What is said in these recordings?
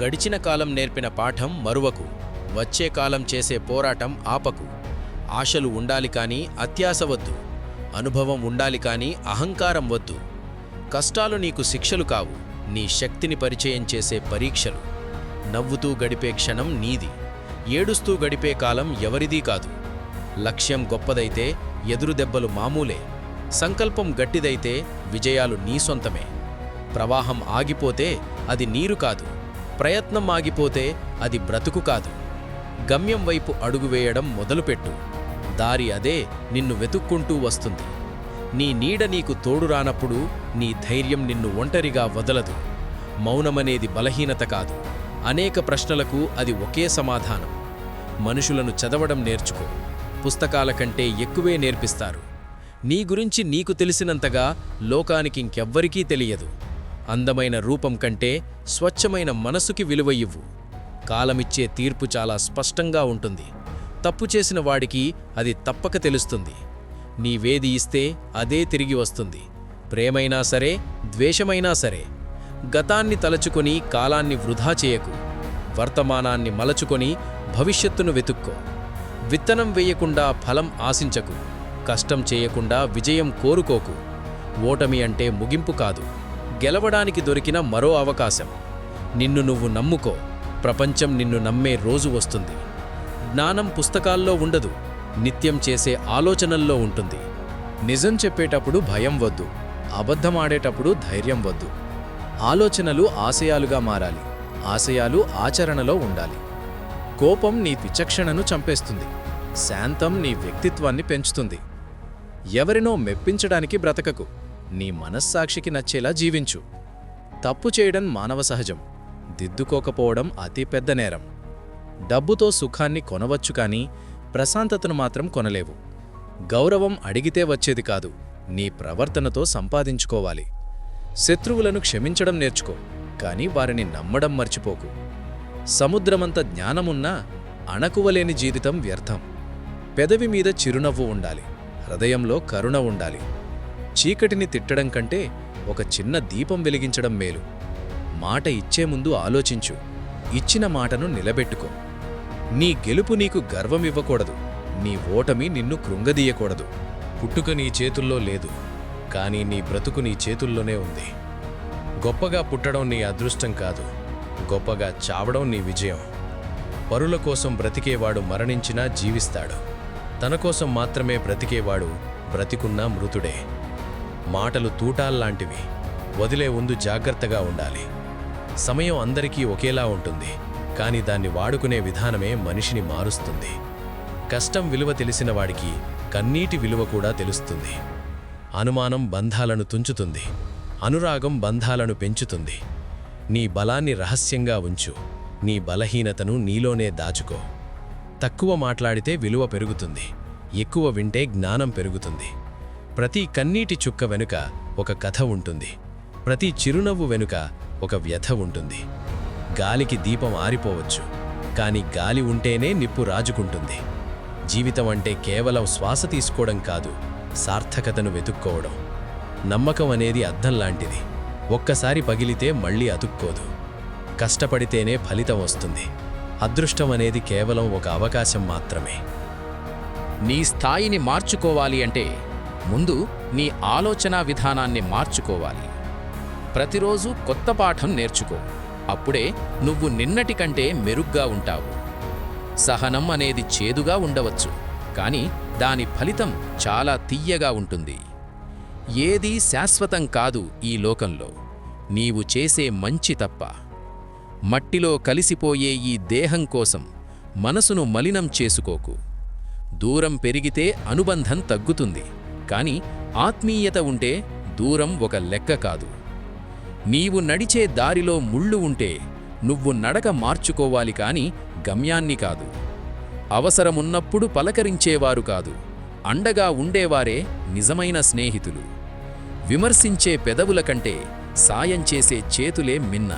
గడిచిన కాలం నేర్పిన పాఠం మరువకు. వచ్చే కాలం చేసే పోరాటం ఆపకు. ఆశలు ఉండాలి కానీ అత్యాశ వద్దు. అనుభవం ఉండాలి కానీ అహంకారం వద్దు. కష్టాలు నీకు శిక్షలు కావు, నీ శక్తిని పరిచయం చేసే పరీక్షలు. నవ్వుతూ గడిపే క్షణం నీది, ఏడుస్తూ గడిపే కాలం ఎవరిదీ కాదు. లక్ష్యం గొప్పదైతే ఎదురుదెబ్బలు మామూలే. సంకల్పం గట్టిదైతే విజయాలు నీ సొంతమే. ప్రవాహం ఆగిపోతే అది నీరు కాదు, ప్రయత్నం ఆగిపోతే అది బ్రతుకు కాదు. గమ్యం వైపు అడుగు వేయడం మొదలుపెట్టు. దారి అదే నిన్ను వెతుక్కుంటూ వస్తుంది. నీ నీడ నీకు తోడు రానప్పుడు నీ ధైర్యం నిన్ను ఒంటరిగా వదలదు. మౌనమనేది బలహీనత కాదు, అనేక ప్రశ్నలకు అది ఒకే సమాధానం. మనుషులను చదవడం నేర్చుకో, పుస్తకాల కంటే ఎక్కువే నేర్పిస్తారు. నీ గురించి నీకు తెలిసినంతగా లోకానికింకెవ్వరికీ తెలియదు. అందమైన రూపం కంటే స్వచ్ఛమైన మనసుకి విలువ ఇవ్వు. కాలమిచ్చే తీర్పు చాలా స్పష్టంగా ఉంటుంది. తప్పు చేసిన వాడికి అది తప్పక తెలుస్తుంది. నీవేది ఇస్తే అదే తిరిగి వస్తుంది. ప్రేమైనా సరే, ద్వేషమైనా సరే. గతాన్ని తలచుకొని కాలాన్ని వృధా చేయకు. వర్తమానాన్ని మలచుకొని భవిష్యత్తును వెతుక్కో. విత్తనం వేయకుండా ఫలం ఆశించకు. కష్టం చేయకుండా విజయం కోరుకోకు. ఓటమి అంటే ముగింపు కాదు, గెలవడానికి దొరికిన మరో అవకాశం. నిన్ను నువ్వు నమ్ముకో, ప్రపంచం నిన్ను నమ్మే రోజు వస్తుంది. జ్ఞానం పుస్తకాల్లో ఉండదు, నిత్యం చేసే ఆలోచనల్లో ఉంటుంది. నిజం చెప్పేటప్పుడు భయం వద్దు, అబద్ధమాడేటప్పుడు ధైర్యం వద్దు. ఆలోచనలు ఆశయాలుగా మారాలి, ఆశయాలు ఆచరణలో ఉండాలి. కోపం నీ విచక్షణను చంపేస్తుంది, శాంతం నీ వ్యక్తిత్వాన్ని పెంచుతుంది. ఎవరినో మెప్పించడానికి బ్రతకకు, నీ మనస్సాక్షికి నచ్చేలా జీవించు. తప్పు చేయడం మానవ సహజం, దిద్దుకోకపోవడం అతి పెద్ద నేరం. డబ్బుతో సుఖాన్ని కొనవచ్చు కానీ ప్రశాంతతను మాత్రం కొనలేవు. గౌరవం అడిగితే వచ్చేది కాదు, నీ ప్రవర్తనతో సంపాదించుకోవాలి. శత్రువులను క్షమించడం నేర్చుకో, కానీ వారిని నమ్మడం మర్చిపోకు. సముద్రమంత జ్ఞానమున్నా అణకువలేని జీవితం వ్యర్థం. పెదవి మీద చిరునవ్వు ఉండాలి, హృదయంలో కరుణ ఉండాలి. చీకటిని తిట్టడం కంటే ఒక చిన్న దీపం వెలిగించడం మేలు. మాట ఇచ్చే ముందు ఆలోచించు, ఇచ్చిన మాటను నిలబెట్టుకో. నీ గెలుపు నీకు గర్వమివ్వకూడదు, నీ ఓటమి నిన్ను కృంగదీయకూడదు. పుట్టుక నీ చేతుల్లో లేదు, కానీ నీ బ్రతుకు నీ చేతుల్లోనే ఉంది. గొప్పగా పుట్టడం నీ అదృష్టం కాదు, గొప్పగా చావడం నీ విజయం. పరుల కోసం బ్రతికేవాడు మరణించినా జీవిస్తాడు, తన కోసం మాత్రమే బ్రతికేవాడు బ్రతికున్నా మృతుడే. మాటలు తూటాల్లాంటివి, వదిలే ముందు జాగ్రత్తగా ఉండాలి. సమయం అందరికీ ఒకేలా ఉంటుంది, కానీ దాన్ని వాడుకునే విధానమే మనిషిని మారుస్తుంది. కష్టం విలువ తెలిసిన వాడికి కన్నీటి విలువ కూడా తెలుస్తుంది. అనుమానం బంధాలను తుంచుతుంది, అనురాగం బంధాలను పెంచుతుంది. నీ బలాన్ని రహస్యంగా ఉంచు, నీ బలహీనతను నీలోనే దాచుకో. తక్కువ మాట్లాడితే విలువ పెరుగుతుంది, ఎక్కువ వింటే జ్ఞానం పెరుగుతుంది. ప్రతి కన్నీటి చుక్క వెనుక ఒక కథ ఉంటుంది, ప్రతి చిరునవ్వు వెనుక ఒక వ్యథ ఉంటుంది. గాలికి దీపం ఆరిపోవచ్చు, కానీ గాలి ఉంటేనే నిప్పు రాజుకుంటుంది. జీవితం అంటే కేవలం శ్వాస తీసుకోవడం కాదు, సార్థకతను వెతుక్కోవడం. నమ్మకం అనేది అద్దం లాంటిది, ఒక్కసారి పగిలితే మళ్ళీ అతుక్కోదు. కష్టపడితేనే ఫలితం వస్తుంది. అదృష్టం అనేది కేవలం ఒక అవకాశం మాత్రమే. నీ స్థాయిని మార్చుకోవాలి అంటే ముందు నీ ఆలోచనా విధానాన్ని మార్చుకోవాలి. ప్రతిరోజు కొత్త పాఠం నేర్చుకో, అప్పుడే నువ్వు నిన్నటి కంటే మెరుగ్గా ఉంటావు. సహనం అనేది చేదుగా ఉండవచ్చు, కానీ దాని ఫలితం చాలా తియ్యగా ఉంటుంది. ఏదీ శాశ్వతం కాదు ఈ లోకంలో, నీవు చేసే మంచి తప్ప. మట్టిలో కలిసిపోయే ఈ దేహం కోసం మనసును మలినం చేసుకోకు. దూరం పెరిగితే అనుబంధం తగ్గుతుంది, కానీ ఆత్మీయత ఉంటే దూరం ఒక లెక్క కాదు. నీవు నడిచే దారిలో ముళ్ళు ఉంటే నువ్వు నడక మార్చుకోవాలి కాని గమ్యాన్ని కాదు. అవసరమున్నప్పుడు పలకరించేవారు కాదు, అండగా ఉండేవారే నిజమైన స్నేహితులు. విమర్శించే పెదవుల కంటే సాయం చేసే చేతులే మిన్న.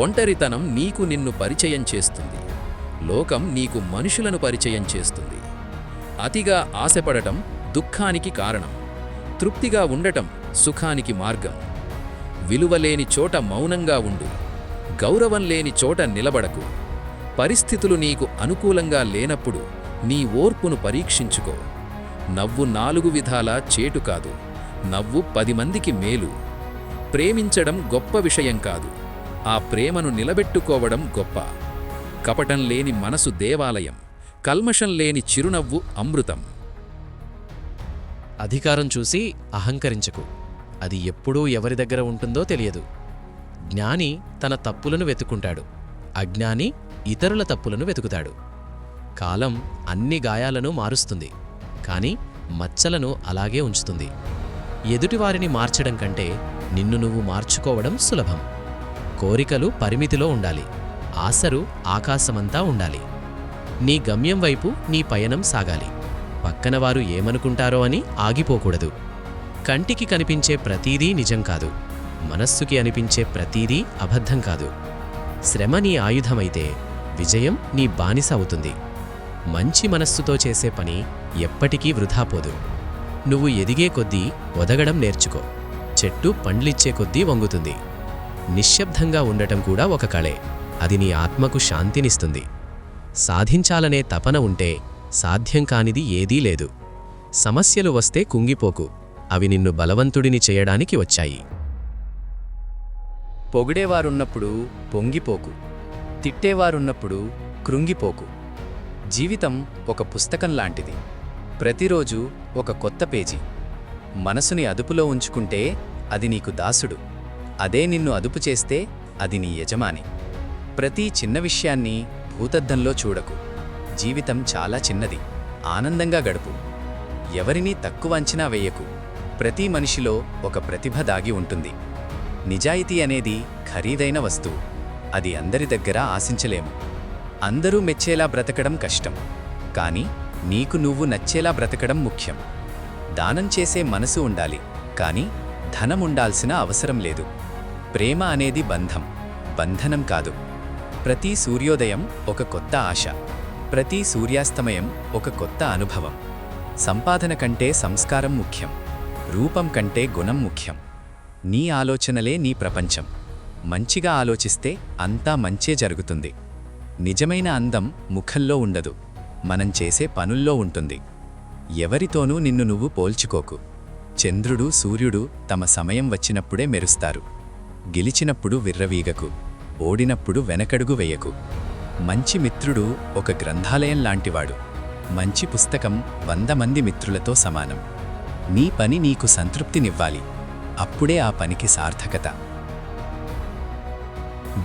ఒంటరితనం నీకు నిన్ను పరిచయం చేస్తుంది, లోకం నీకు మనుషులను పరిచయం చేస్తుంది. అతిగా ఆశపడటం దుఃఖానికి కారణం, తృప్తిగా ఉండటం సుఖానికి మార్గం. విలువలేని చోట మౌనంగా ఉండు, గౌరవం లేని చోట నిలబడకు. పరిస్థితులు నీకు అనుకూలంగా లేనప్పుడు నీ ఓర్పును పరీక్షించుకో. నవ్వు 4 విధాలా చేటు కాదు, నవ్వు 10 మందికి మేలు. ప్రేమించడం గొప్ప విషయం కాదు, ఆ ప్రేమను నిలబెట్టుకోవడం గొప్ప. కపటం లేని మనసు దేవాలయం, కల్మషం లేని చిరునవ్వు అమృతం. అధికారం చూసి అహంకరించకు. అది ఎప్పుడూ ఎవరి దగ్గర ఉంటుందో తెలియదు. జ్ఞాని తన తప్పులను వెతుకుంటాడు, అజ్ఞాని ఇతరుల తప్పులను వెతుకుతాడు. కాలం అన్ని గాయాలను మారుస్తుంది, కాని మచ్చలను అలాగే ఉంచుతుంది. ఎదుటివారిని మార్చడం కంటే నిన్ను నువ్వు మార్చుకోవడం సులభం. కోరికలు పరిమితిలో ఉండాలి, ఆశలు ఆకాశమంతా ఉండాలి. నీ గమ్యం వైపు నీ పయనం సాగాలి. పక్కనవారు ఏమనుకుంటారో అని ఆగిపోకూడదు. కంటికి కనిపించే ప్రతీదీ నిజం కాదు, మనస్సుకి అనిపించే ప్రతీదీ అబద్ధం కాదు. శ్రమ నీ ఆయుధమైతే విజయం నీ బానిస అవుతుంది. మంచి మనస్సుతో చేసే పని ఎప్పటికీ వృధాపోదు. నువ్వు ఎదిగే కొద్దీ ఒదగడం నేర్చుకో. చెట్టు పండ్లిచ్చే కొద్దీ వంగుతుంది. నిశ్శబ్దంగా ఉండటం కూడా ఒక కళే, అది నీ ఆత్మకు శాంతినిస్తుంది. సాధించాలనే తపన ఉంటే సాధ్యం కానిది ఏదీ లేదు. సమస్యలు వస్తే కుంగిపోకు, అవి నిన్ను బలవంతుడిని చేయడానికి వచ్చాయి. పొగిడేవారున్నప్పుడు పొంగిపోకు, తిట్టేవారున్నప్పుడు కృంగిపోకు. జీవితం ఒక పుస్తకం లాంటిది, ప్రతిరోజు ఒక కొత్త పేజీ. మనసుని అదుపులో ఉంచుకుంటే అది నీకు దాసుడు, అదే నిన్ను అదుపు చేస్తే అది నీ యజమాని. ప్రతి చిన్న విషయాన్ని భూతద్దంలో చూడకు. జీవితం చాలా చిన్నది, ఆనందంగా గడుపు. ఎవరినీ తక్కువ అంచనా వేయకు. ప్రతి మనిషిలో ఒక ప్రతిభ దాగి ఉంటుంది. నిజాయితీ అనేది ఖరీదైన వస్తువు, అది అందరి దగ్గర ఆశించలేము. అందరూ మెచ్చేలా బ్రతకడం కష్టం, కానీ నీకు నువ్వు నచ్చేలా బ్రతకడం ముఖ్యం. దానం చేసే మనసు ఉండాలి, కానీ ధనం ఉండాల్సిన అవసరం లేదు. ప్రేమ అనేది బంధం, బంధనం కాదు. ప్రతి సూర్యోదయం ఒక కొత్త ఆశ, ప్రతి సూర్యాస్తమయం ఒక కొత్త అనుభవం. సంపాదన కంటే సంస్కారం ముఖ్యం, రూపం కంటే గుణం ముఖ్యం. నీ ఆలోచనలే నీ ప్రపంచం. మంచిగా ఆలోచిస్తే అంతా మంచే జరుగుతుంది. నిజమైన అందం ముఖంలో ఉండదు, మనం చేసే పనుల్లో ఉంటుంది. ఎవరితోనూ నిన్ను నువ్వు పోల్చుకోకు. చంద్రుడు సూర్యుడు తమ సమయం వచ్చినప్పుడే మెరుస్తారు. గెలిచినప్పుడు విర్రవీగకు, ఓడినప్పుడు వెనకడుగు వేయకు. మంచి మిత్రుడు ఒక గ్రంథాలయం లాంటివాడు. మంచి పుస్తకం 100 మంది మిత్రులతో సమానం. నీ పని నీకు సంతృప్తినివ్వాలి, అప్పుడే ఆ పనికి సార్థకత.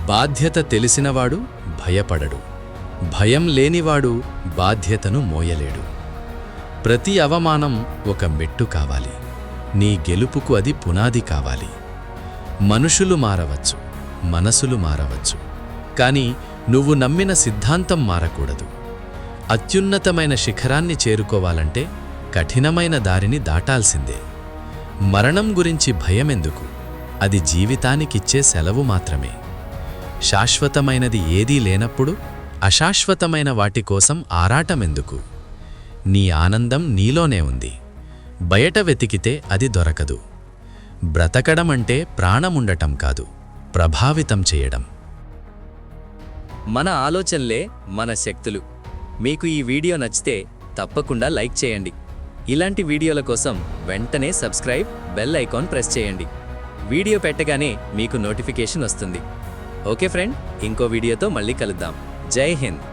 బాధ్యత తెలిసినవాడు భయపడడు, భయం లేనివాడు బాధ్యతను మోయలేడు. ప్రతి అవమానం ఒక మెట్టు కావాలి, నీ గెలుపుకు అది పునాది కావాలి. మనుషులు మారవచ్చు, మనసులు మారవచ్చు, కానీ నువ్వు నమ్మిన సిద్ధాంతం మారకూడదు. అత్యున్నతమైన శిఖరాన్ని చేరుకోవాలంటే కఠినమైన దారిని దాటాల్సిందే. మరణం గురించి భయమెందుకు? అది జీవితానికిచ్చే సెలవు మాత్రమే. శాశ్వతమైనది ఏదీ లేనప్పుడు అశాశ్వతమైన వాటి కోసం ఆరాటమెందుకు? నీ ఆనందం నీలోనే ఉంది, బయట వెతికితే అది దొరకదు. బ్రతకడం అంటే ప్రాణముండటం కాదు, ప్రభావితం చేయడం. మన ఆలోచనలే మన శక్తులు. మీకు ఈ వీడియో నచ్చితే తప్పకుండా లైక్ చేయండి. ఇలాంటి వీడియోల కోసం వెంటనే సబ్స్క్రైబ్, బెల్ ఐకాన్ ప్రెస్ చేయండి. వీడియో పెట్టగానే మీకు నోటిఫికేషన్ వస్తుంది. ఓకే ఫ్రెండ్, ఇంకో వీడియోతో మళ్ళీ కలుద్దాం. జై హింద్.